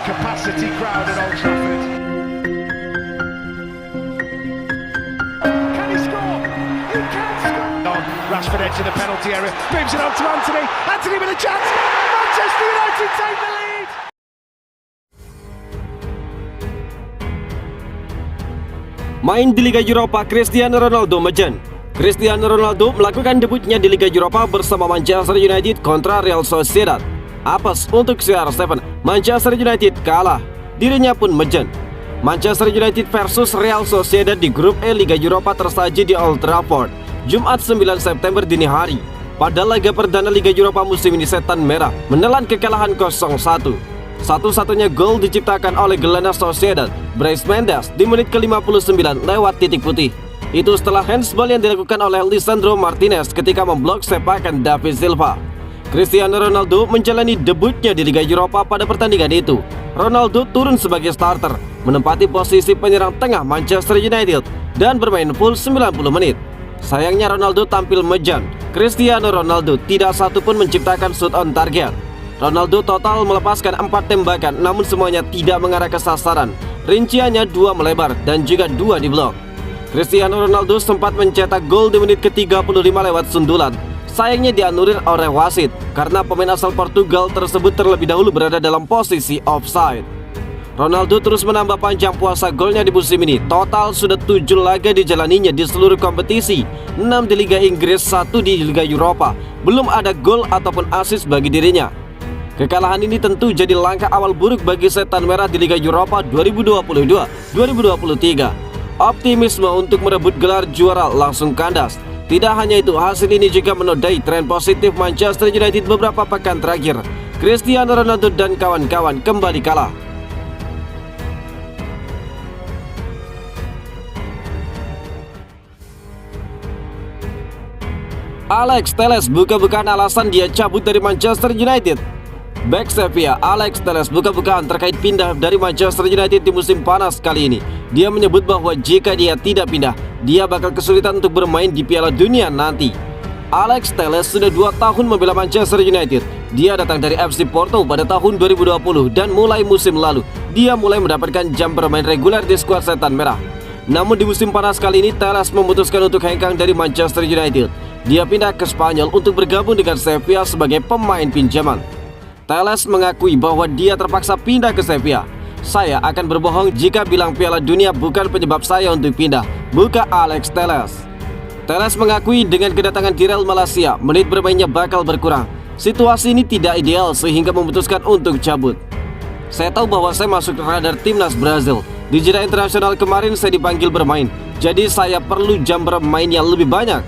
capacity crowd at Old Trafford. Can he score? He can score! On Rashford edge of the penalty area, moves it on to Anthony. Anthony with a chance. Manchester United take the lead. Main di Liga Eropa, Cristiano Ronaldo menjen. Cristiano Ronaldo melakukan debutnya di Liga Eropa bersama Manchester United kontra Real Sociedad. Apes untuk CR7, Manchester United kalah, dirinya pun menjen. Manchester United versus Real Sociedad di grup E Liga Eropa tersaji di Old Trafford, Jumat 9 September dini hari. Pada laga perdana Liga Eropa musim ini, Setan Merah menelan kekalahan 0-1. Satu-satunya gol diciptakan oleh gelandang Sociedad, Brais Mendes, di menit ke-59 lewat titik putih. Itu setelah handsball yang dilakukan oleh Lisandro Martinez ketika memblok sepakan David Silva. Cristiano Ronaldo menjalani debutnya di Liga Eropa pada pertandingan itu. Ronaldo turun sebagai starter, menempati posisi penyerang tengah Manchester United dan bermain full 90 menit. Sayangnya Ronaldo tampil mejan. Cristiano Ronaldo tidak satu pun menciptakan shoot on target. Ronaldo total melepaskan 4 tembakan, namun semuanya tidak mengarah ke sasaran. Rinciannya 2 melebar dan juga 2 diblok. Cristiano Ronaldo sempat mencetak gol di menit ke-35 lewat sundulan. Sayangnya dianulir oleh wasit karena pemain asal Portugal tersebut terlebih dahulu berada dalam posisi offside. Ronaldo terus menambah panjang puasa golnya di musim ini. Total sudah 7 laga dijalaninya di seluruh kompetisi, 6 di Liga Inggris, 1 di Liga Eropa. Belum ada gol ataupun assist bagi dirinya. Kekalahan ini tentu jadi langkah awal buruk bagi Setan Merah di Liga Eropa 2022-2023. Optimisme untuk merebut gelar juara langsung kandas. Tidak hanya itu, hasil ini juga menodai tren positif Manchester United beberapa pekan terakhir. Cristiano Ronaldo dan kawan-kawan kembali kalah. Alex Telles buka-bukaan alasan dia cabut dari Manchester United. Bek Sevilla Alex Telles buka-bukaan terkait pindah dari Manchester United di musim panas kali ini. Dia menyebut bahwa jika dia tidak pindah, dia bakal kesulitan untuk bermain di Piala Dunia nanti. Alex Telles sudah 2 tahun membela Manchester United. Dia datang dari FC Porto pada tahun 2020 dan mulai musim lalu dia mulai mendapatkan jam bermain reguler di skuad Setan Merah. Namun di musim panas kali ini Telles memutuskan untuk hengkang dari Manchester United. Dia pindah ke Spanyol untuk bergabung dengan Sevilla sebagai pemain pinjaman. Telles mengakui bahwa dia terpaksa pindah ke Sevilla. Saya akan berbohong jika bilang Piala Dunia bukan penyebab saya untuk pindah, buka Alex Telles. Telles mengakui dengan kedatangan di Real Malaysia, menit bermainnya bakal berkurang. Situasi ini tidak ideal sehingga memutuskan untuk cabut. Saya tahu bahwa saya masuk radar timnas Brazil. Di jeda internasional kemarin saya dipanggil bermain, jadi saya perlu jam bermain yang lebih banyak.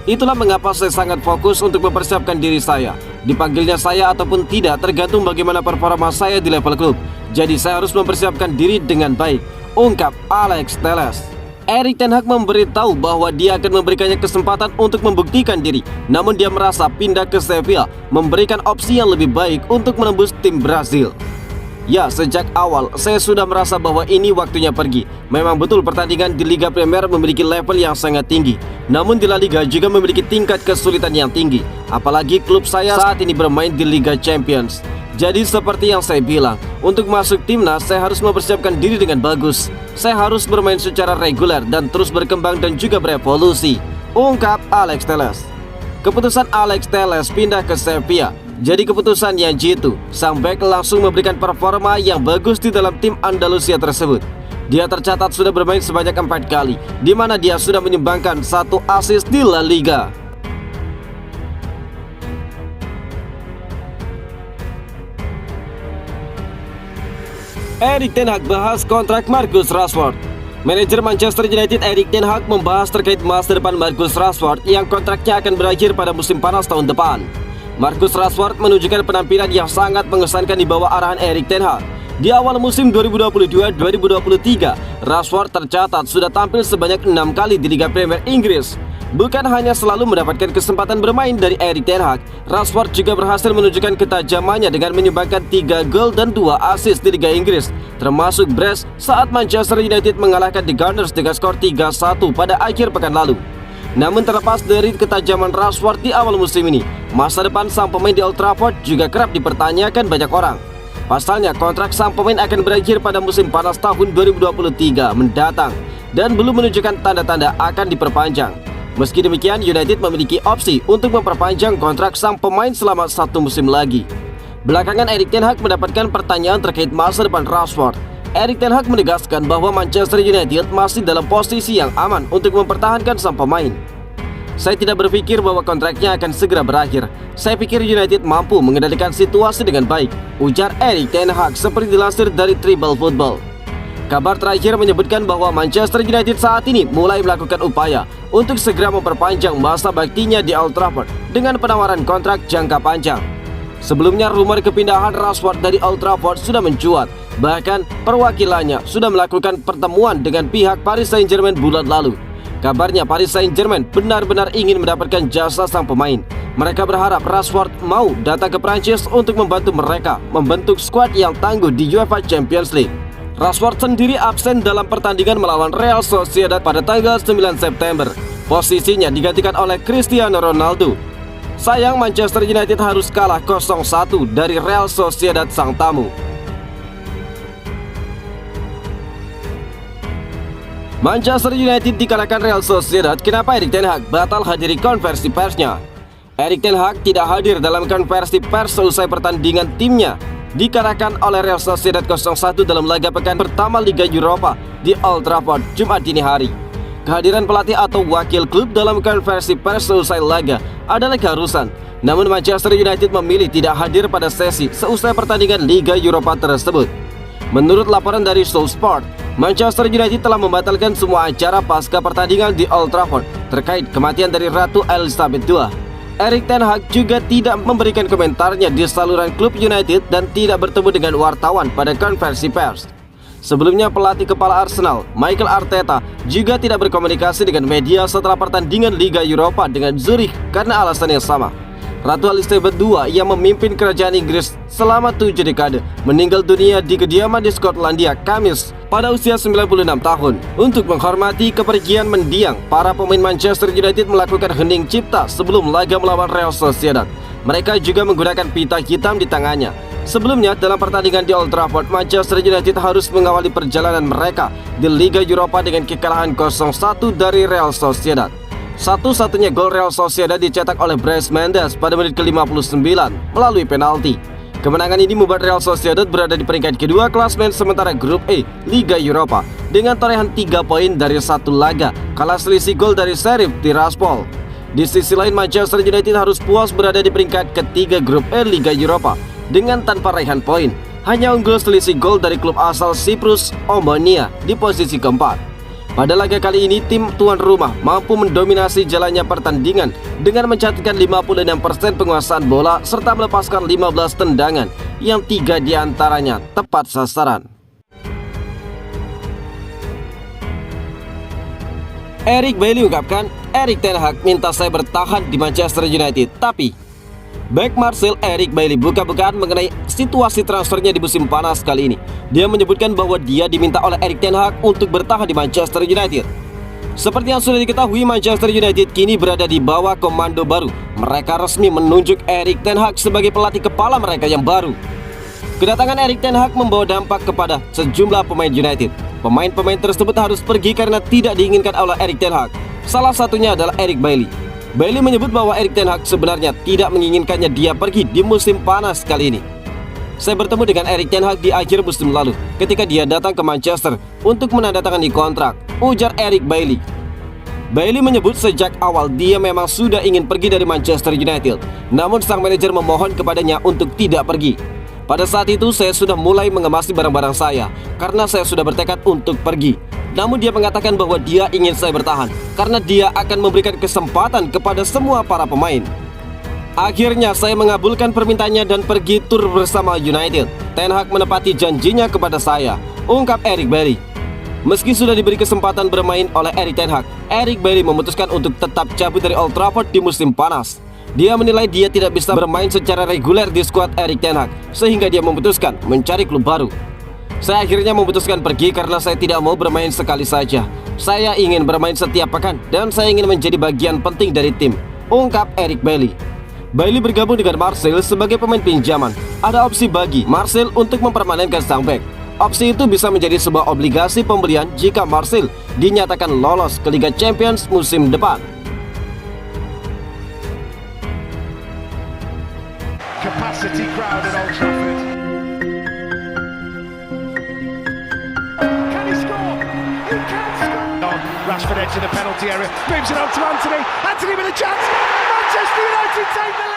Itulah mengapa saya sangat fokus untuk mempersiapkan diri saya. Dipanggilnya saya ataupun tidak tergantung bagaimana performa saya di level klub. Jadi saya harus mempersiapkan diri dengan baik, ungkap Alex Telles. Erik ten Hag memberitahu bahwa dia akan memberikannya kesempatan untuk membuktikan diri. Namun dia merasa pindah ke Sevilla memberikan opsi yang lebih baik untuk menembus tim Brazil. Ya, sejak awal saya sudah merasa bahwa ini waktunya pergi. Memang betul pertandingan di Liga Premier memiliki level yang sangat tinggi. Namun di La Liga juga memiliki tingkat kesulitan yang tinggi. Apalagi klub saya saat ini bermain di Liga Champions. Jadi seperti yang saya bilang, untuk masuk timnas saya harus mempersiapkan diri dengan bagus. Saya harus bermain secara reguler dan terus berkembang dan juga berevolusi, ungkap Alex Telles. Keputusan Alex Telles pindah ke Sevilla jadi keputusan yang jitu. Sang bek langsung memberikan performa yang bagus di dalam tim Andalusia tersebut. Dia tercatat sudah bermain sebanyak 4 kali, di mana dia sudah menyumbangkan 1 assist di La Liga. Erik ten Hag bahas kontrak Marcus Rashford. Manajer Manchester United Erik ten Hag membahas terkait masa depan Marcus Rashford yang kontraknya akan berakhir pada musim panas tahun depan. Marcus Rashford menunjukkan penampilan yang sangat mengesankan di bawah arahan Erik ten Hag. Di awal musim 2022-2023, Rashford tercatat sudah tampil sebanyak 6 kali di Liga Premier Inggris. Bukan hanya selalu mendapatkan kesempatan bermain dari Erik ten Hag, Rashford juga berhasil menunjukkan ketajamannya dengan menyumbangkan 3 gol dan 2 assist di Liga Inggris, termasuk brace saat Manchester United mengalahkan The Gunners dengan skor 3-1 pada akhir pekan lalu. Namun terlepas dari ketajaman Rashford di awal musim ini, masa depan sang pemain di Old Trafford juga kerap dipertanyakan banyak orang. Pasalnya, kontrak sang pemain akan berakhir pada musim panas tahun 2023 mendatang dan belum menunjukkan tanda-tanda akan diperpanjang. Meski demikian, United memiliki opsi untuk memperpanjang kontrak sang pemain selama 1 musim lagi. Belakangan Erik ten Hag mendapatkan pertanyaan terkait masa depan Rashford. Erik ten Hag menegaskan bahwa Manchester United masih dalam posisi yang aman untuk mempertahankan sang pemain. Saya tidak berpikir bahwa kontraknya akan segera berakhir. Saya pikir United mampu mengendalikan situasi dengan baik, ujar Erik ten Hag seperti dilansir dari Tribal Football. Kabar terakhir menyebutkan bahwa Manchester United saat ini mulai melakukan upaya untuk segera memperpanjang masa baktinya di Old Trafford dengan penawaran kontrak jangka panjang. Sebelumnya, rumor kepindahan Rashford dari Old Trafford sudah mencuat. Bahkan, perwakilannya sudah melakukan pertemuan dengan pihak Paris Saint-Germain bulan lalu. Kabarnya Paris Saint-Germain benar-benar ingin mendapatkan jasa sang pemain. Mereka berharap Rashford mau datang ke Prancis untuk membantu mereka membentuk skuad yang tangguh di UEFA Champions League. Rashford sendiri absen dalam pertandingan melawan Real Sociedad pada tanggal 9 September. Posisinya digantikan oleh Cristiano Ronaldo. Sayang, Manchester United harus kalah 0-1 dari Real Sociedad sang tamu. Manchester United dikalahkan Real Sociedad. Kenapa Erik ten Hag batal hadiri konversi persnya? Erik ten Hag tidak hadir dalam konversi pers seusai pertandingan timnya dikalahkan oleh Real Sociedad 0-1 dalam laga pekan pertama Liga Eropa di Old Trafford Jumat dini hari. Kehadiran pelatih atau wakil klub dalam konversi pers seusai laga adalah keharusan. Namun Manchester United memilih tidak hadir pada sesi seusai pertandingan Liga Eropa tersebut. Menurut laporan dari SoulSport, Manchester United telah membatalkan semua acara pasca pertandingan di Old Trafford terkait kematian dari Ratu Elizabeth II. Erik ten Hag juga tidak memberikan komentarnya di saluran klub United dan tidak bertemu dengan wartawan pada konversi pers. Sebelumnya, pelatih kepala Arsenal, Mikel Arteta, juga tidak berkomunikasi dengan media setelah pertandingan Liga Eropa dengan Zurich karena alasan yang sama. Ratu Elizabeth II yang memimpin kerajaan Inggris selama 7 dekade meninggal dunia di kediaman di Skotlandia Kamis pada usia 96 tahun. Untuk menghormati kepergian mendiang, para pemain Manchester United melakukan hening cipta sebelum laga melawan Real Sociedad. Mereka juga menggunakan pita hitam di tangannya. Sebelumnya, dalam pertandingan di Old Trafford, Manchester United harus mengawali perjalanan mereka di Liga Eropa dengan kekalahan 0-1 dari Real Sociedad. Satu-satunya gol Real Sociedad dicetak oleh Brais Mendes pada menit ke-59 melalui penalti. Kemenangan ini membuat Real Sociedad berada di peringkat kedua klasmen sementara grup E Liga Eropa dengan torehan 3 poin dari 1 laga, kalah selisih gol dari Sheriff Tiraspol. Di sisi lain, Manchester United harus puas berada di peringkat ketiga grup E Liga Eropa dengan tanpa raihan poin, hanya unggul selisih gol dari klub asal Siprus Omonia di posisi keempat. Pada laga kali ini, tim tuan rumah mampu mendominasi jalannya pertandingan dengan mencatatkan 56% penguasaan bola serta melepaskan 15 tendangan yang 3 diantaranya tepat sasaran. Erik Bailly ungkapkan, Erik ten Hag minta saya bertahan di Manchester United, tapi Bek Marseille Erik Bailly buka-bukaan mengenai situasi transfernya di musim panas kali ini. Dia menyebutkan bahwa dia diminta oleh Erik ten Hag untuk bertahan di Manchester United. Seperti yang sudah diketahui, Manchester United kini berada di bawah komando baru. Mereka resmi menunjuk Erik ten Hag sebagai pelatih kepala mereka yang baru. Kedatangan Erik ten Hag membawa dampak kepada sejumlah pemain United. Pemain-pemain tersebut harus pergi karena tidak diinginkan oleh Erik ten Hag. Salah satunya adalah Erik Bailly. Bailly menyebut bahwa Erik ten Hag sebenarnya tidak menginginkannya dia pergi di musim panas kali ini. Saya bertemu dengan Erik ten Hag di akhir musim lalu ketika dia datang ke Manchester untuk menandatangani kontrak, ujar Erik Bailly. Bailly menyebut sejak awal dia memang sudah ingin pergi dari Manchester United, namun sang manajer memohon kepadanya untuk tidak pergi. Pada saat itu saya sudah mulai mengemasi barang-barang saya karena saya sudah bertekad untuk pergi. Namun dia mengatakan bahwa dia ingin saya bertahan karena dia akan memberikan kesempatan kepada semua para pemain. Akhirnya saya mengabulkan permintaannya dan pergi tur bersama United. Ten Hag menepati janjinya kepada saya, ungkap Erik Bailly. Meski sudah diberi kesempatan bermain oleh Erik ten Hag, Erik Bailly memutuskan untuk tetap cabut dari Old Trafford di musim panas. Dia menilai dia tidak bisa bermain secara reguler di skuad Erik ten Hag, sehingga dia memutuskan mencari klub baru. Saya akhirnya memutuskan pergi karena saya tidak mau bermain sekali saja. Saya ingin bermain setiap pekan dan saya ingin menjadi bagian penting dari tim, ungkap Erik Bailly. Bailey bergabung dengan Marseille sebagai pemain pinjaman. Ada opsi bagi Marseille untuk mempermanenkan sang bek. Opsi itu bisa menjadi sebuah obligasi pembelian jika Marseille dinyatakan lolos ke Liga Champions musim depan. Capacity crowd at Old Trafford. Can he score? He can score. On Rashford edge of the penalty area, moves it on to Anthony. Anthony with a chance. Manchester United take the lead.